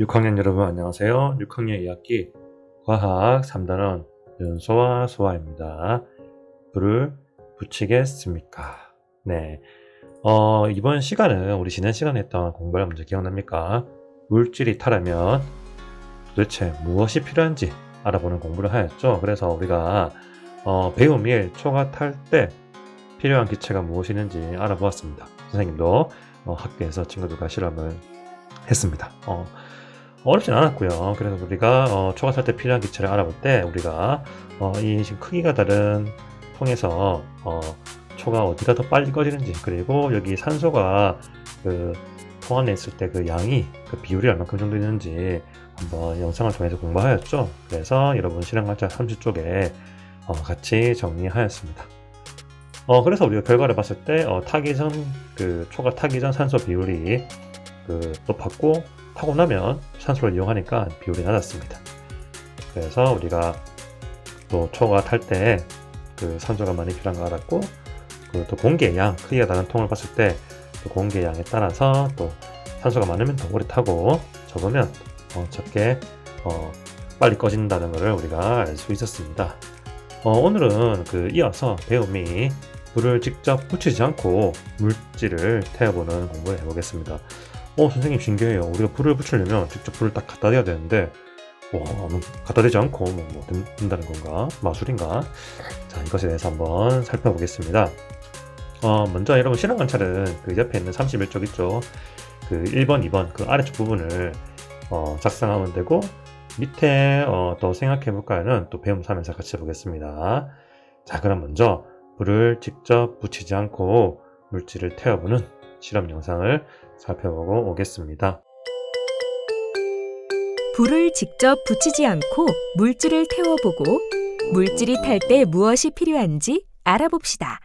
6학년 여러분 안녕하세요. 6학년 2학기 과학 3단원 윤소아 소아입니다. 불을 붙이겠습니까? 네. 이번 시간은 우리 지난 시간에 했던 공부를 먼저 기억납니까? 물질이 타려면 도대체 무엇이 필요한지 알아보는 공부를 하였죠. 그래서 우리가 배우밀 초가 탈 때 필요한 기체가 무엇이 있는지 알아보았습니다. 선생님도 학교에서 친구들과 실험을 했습니다. 어렵진 않았고요. 그래서 우리가 초가 탈 때 필요한 기체를 알아볼 때 우리가 이 지금 크기가 다른 통에서 초가 어디가 더 빨리 꺼지는지, 그리고 여기 산소가 그 통 안에 있을 때 그 양이, 그 비율이 얼마큼 정도 있는지 한번 영상을 통해서 공부하였죠. 그래서 여러분 실험관찰 30쪽에 같이 정리하였습니다. 그래서 우리가 결과를 봤을 때 타기 전 초가 타기 전 산소 비율이 높았고, 타고 나면 산소를 이용하니까 비율이 낮았습니다. 그래서 우리가 또 초가 탈 때 산소가 많이 필요한 거 알았고, 또 공기의 양, 크기가 다른 통을 봤을 때 또 공기의 양에 따라서 또 산소가 많으면 더 오래 타고 적으면 적게 빨리 꺼진다는 것을 우리가 알 수 있었습니다. 오늘은 이어서 배움이 불을 직접 붙이지 않고 물질을 태워보는 공부를 해보겠습니다. 선생님 신기해요. 우리가 불을 붙이려면 직접 불을 딱 갖다 대야 되는데 갖다 대지 않고 된다는 건가? 마술인가? 자, 이것에 대해서 한번 살펴보겠습니다. 먼저 여러분 실험 관찰은 옆에 있는 31쪽 있죠? 1번, 2번 아래쪽 부분을 작성하면 되고, 밑에 또 생각해볼까요는 또 배움 3에서 같이 해보겠습니다. 자, 그럼 먼저 불을 직접 붙이지 않고 물질을 태워보는 실험 영상을 살펴보고 오겠습니다. 불을 직접 붙이지 않고 물질을 태워보고 물질이 탈 때 무엇이 필요한지 알아봅시다.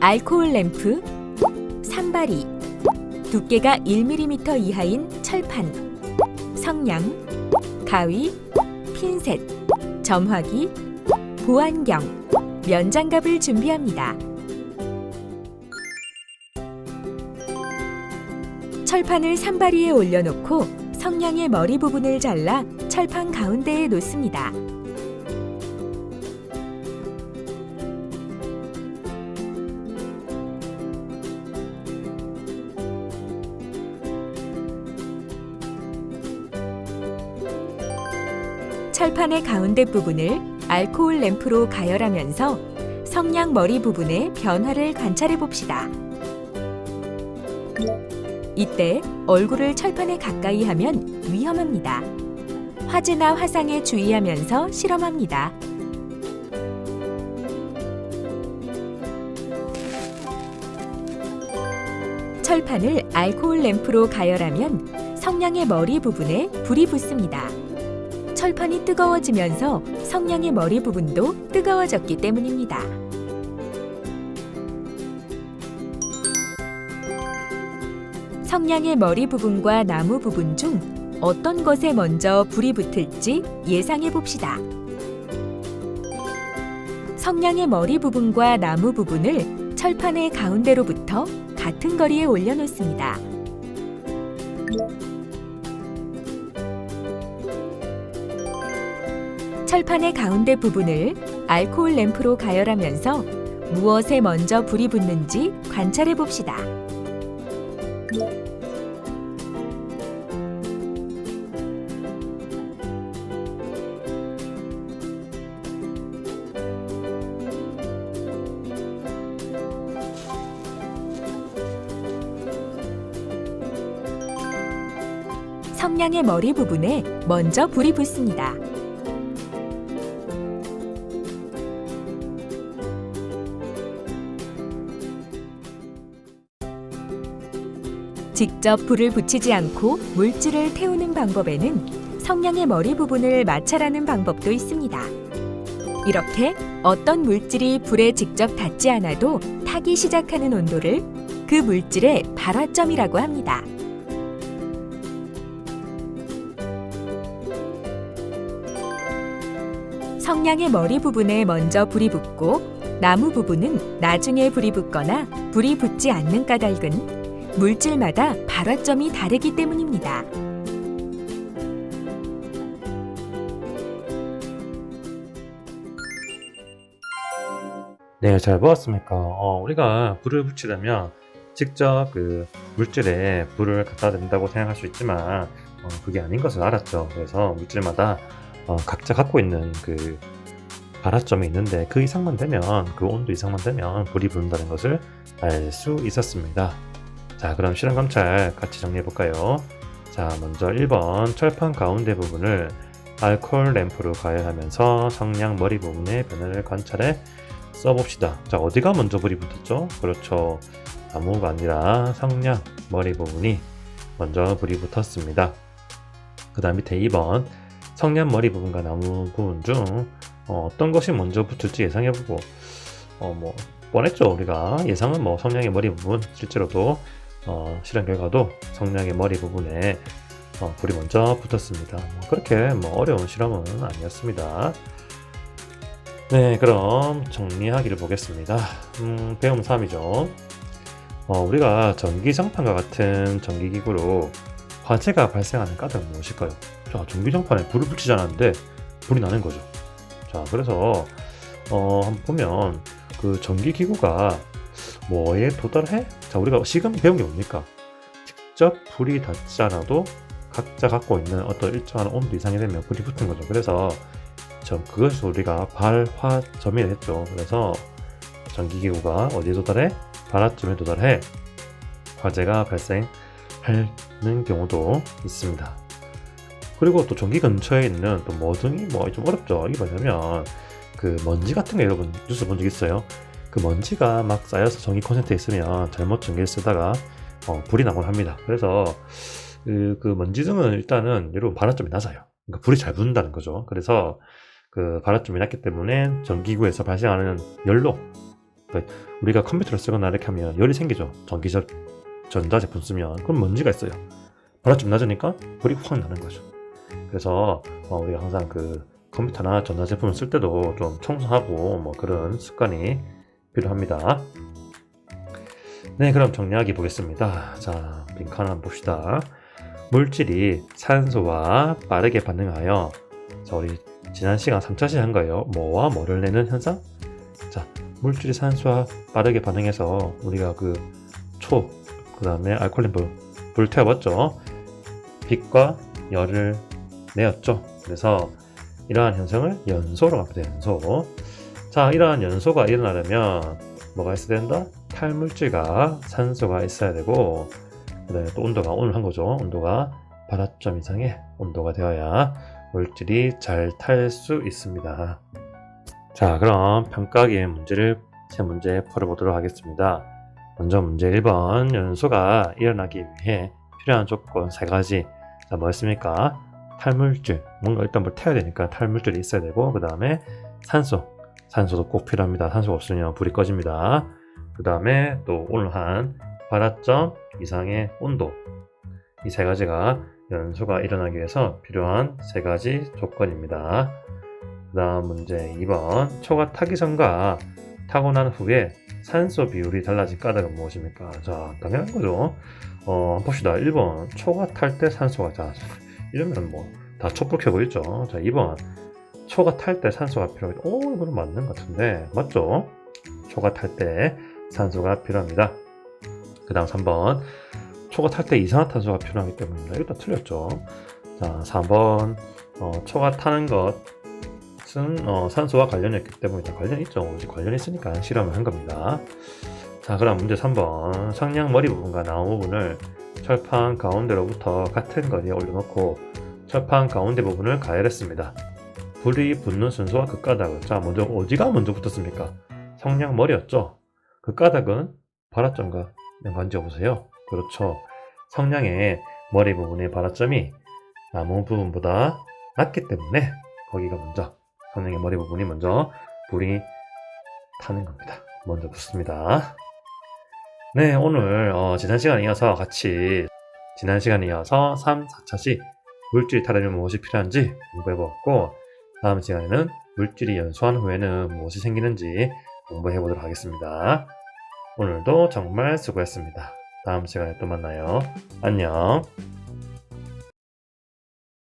알코올 램프, 산발이, 두께가 1mm 이하인 철판, 성냥, 가위, 핀셋, 점화기, 보안경, 면장갑을 준비합니다. 철판을 산발이에 올려놓고 성냥의 머리 부분을 잘라 철판 가운데에 놓습니다. 철판의 가운데 부분을 알코올 램프로 가열하면서 성냥 머리 부분의 변화를 관찰해 봅시다. 이때 얼굴을 철판에 가까이 하면 위험합니다. 화재나 화상에 주의하면서 실험합니다. 철판을 알코올 램프로 가열하면 성냥의 머리 부분에 불이 붙습니다. 철판이 뜨거워지면서 성냥의 머리 부분도 뜨거워졌기 때문입니다. 성냥의 머리 부분과 나무 부분 중 어떤 것에 먼저 불이 붙을지 예상해 봅시다. 성냥의 머리 부분과 나무 부분을 철판의 가운데로부터 같은 거리에 올려놓습니다. 철판의 가운데 부분을 알코올 램프로 가열하면서 무엇에 먼저 불이 붙는지 관찰해 봅시다. 성냥의 머리 부분에 먼저 불이 붙습니다. 직접 불을 붙이지 않고 물질을 태우는 방법에는 성냥의 머리 부분을 마찰하는 방법도 있습니다. 이렇게 어떤 물질이 불에 직접 닿지 않아도 타기 시작하는 온도를 그 물질의 발화점이라고 합니다. 성냥의 머리 부분에 먼저 불이 붙고 나무 부분은 나중에 불이 붙거나 불이 붙지 않는 까닭은 물질마다 발화점이 다르기 때문입니다. 네, 잘 보았습니까? 우리가 불을 붙이려면 직접 그 물질에 불을 갖다 댄다고 생각할 수 있지만 그게 아닌 것을 알았죠. 그래서 물질마다 각자 갖고 있는 그 발화점이 있는데 그 이상만 되면, 그 온도 이상만 되면 불이 붙는다는 것을 알 수 있었습니다. 자, 그럼 실험 관찰 같이 정리해 볼까요? 자, 먼저 1번 철판 가운데 부분을 알코올 램프로 가열하면서 성냥 머리 부분의 변화를 관찰해 써봅시다. 자, 어디가 먼저 불이 붙었죠? 그렇죠. 나무가 아니라 성냥 머리 부분이 먼저 불이 붙었습니다. 그 다음 밑에 2번 성냥 머리 부분과 나무 부분 중 어떤 것이 먼저 붙을지 예상해보고 뭐 뻔했죠. 우리가 예상은 뭐 성냥의 머리 부분, 실제로도 실험 결과도 성냥의 머리 부분에 불이 먼저 붙었습니다. 그렇게 뭐 어려운 실험은 아니었습니다. 네, 그럼 정리하기를 보겠습니다. 배움 3이죠. 우리가 전기장판과 같은 전기기구로 화재가 발생하는 까닭은 무엇일까요? 자, 전기장판에 불을 붙이지 않았는데 불이 나는 거죠. 자, 그래서 한번 보면 그 전기기구가 뭐에 도달해? 자, 우리가 지금 배운 게 뭡니까? 직접 불이 닿지 않아도 각자 갖고 있는 어떤 일정한 온도 이상이 되면 불이 붙은 거죠. 그래서 그것을 우리가 발화점이라 했죠. 그래서 전기기구가 어디에 도달해? 발화점에 도달해 화재가 발생하는 경우도 있습니다. 그리고 또 전기 근처에 있는 또 모등이 좀 어렵죠. 이게 뭐냐면 그 먼지 같은 거 여러분 뉴스 본 적 있어요? 그 먼지가 막 쌓여서 전기 콘센트에 있으면 잘못 전기를 쓰다가 불이 나곤 합니다. 그래서 그 먼지 등은 일단은 여러분 발화점이 낮아요. 그러니까 불이 잘 붙는다는 거죠. 그래서 그 발화점이 낮기 때문에 전기구에서 발생하는 열로, 그러니까 우리가 컴퓨터를 쓰거나 이렇게 하면 열이 생기죠. 전자제품 쓰면. 그럼 먼지가 있어요. 발화점이 낮으니까 불이 확 나는 거죠. 그래서 우리가 항상 그 컴퓨터나 전자제품을 쓸 때도 좀 청소하고 뭐 그런 습관이 필요합니다. 네, 그럼 정리하기 보겠습니다. 자, 빈칸 한번 봅시다. 물질이 산소와 빠르게 반응하여, 자, 우리 지난 시간 3차시 한 거예요. 뭐와 뭐를 내는 현상? 자, 물질이 산소와 빠르게 반응해서 우리가 그 다음에 알코올린 불 태워봤죠. 빛과 열을 내었죠. 그래서 이러한 현상을 연소라고 합니다. 연소. 자, 이러한 연소가 일어나려면 뭐가 있어야 된다? 탈물질과 산소가 있어야 되고, 그 다음에 또 온도가 오늘 한 거죠. 온도가 발화점 이상의 온도가 되어야 물질이 잘 탈 수 있습니다. 자, 그럼 평가기의 문제를 세 문제 풀어보도록 하겠습니다. 먼저 문제 1번, 연소가 일어나기 위해 필요한 조건 3가지. 자, 뭐였습니까? 탈물질, 뭔가 일단 뭘 태워야 되니까 탈물질이 있어야 되고, 그 다음에 산소도 꼭 필요합니다. 산소가 없으면 불이 꺼집니다. 그 다음에 또 오늘 한 발화점 이상의 온도, 이 3가지가 연소가 일어나기 위해서 필요한 3가지 조건입니다. 그 다음 문제 2번, 초가 타기 전과 타고 난 후에 산소 비율이 달라진 까닭은 무엇입니까? 자, 당연한 거죠. 한번 봅시다. 1번, 초가 탈 때 산소가, 자, 이러면 뭐 다 촛불 켜고 있죠. 자, 2번, 초가 탈 때 산소가 필요합니다. 이거는 맞는 것 같은데, 맞죠? 초가 탈 때 산소가 필요합니다. 그 다음 3번, 초가 탈 때 이산화탄소가 필요하기 때문입니다. 이거 다 틀렸죠. 자, 4번, 초가 타는 것은 산소와 관련이 있기 때문에 관련이 있죠. 관련이 있으니까 실험을 한 겁니다. 자, 그럼 문제 3번, 성냥 머리 부분과 나무 부분을 철판 가운데로부터 같은 거리에 올려놓고 철판 가운데 부분을 가열했습니다. 불이 붙는 순서와 그 까닭은, 자, 먼저 어디가 먼저 붙었습니까? 성냥 머리였죠. 그 까닭은 발화점과 연관지어 보세요. 그렇죠. 성냥의 머리 부분의 발화점이 나무 부분보다 낮기 때문에 거기가 먼저, 성냥의 머리 부분이 먼저 불이 타는 겁니다. 먼저 붙습니다. 네, 오늘 지난 시간에 이어서 3, 4차시 물질이 타려면 무엇이 필요한지 공부해보았고, 다음 시간에는 물질이 연소한 후에는 무엇이 생기는지 공부해보도록 하겠습니다. 오늘도 정말 수고했습니다. 다음 시간에 또 만나요. 안녕.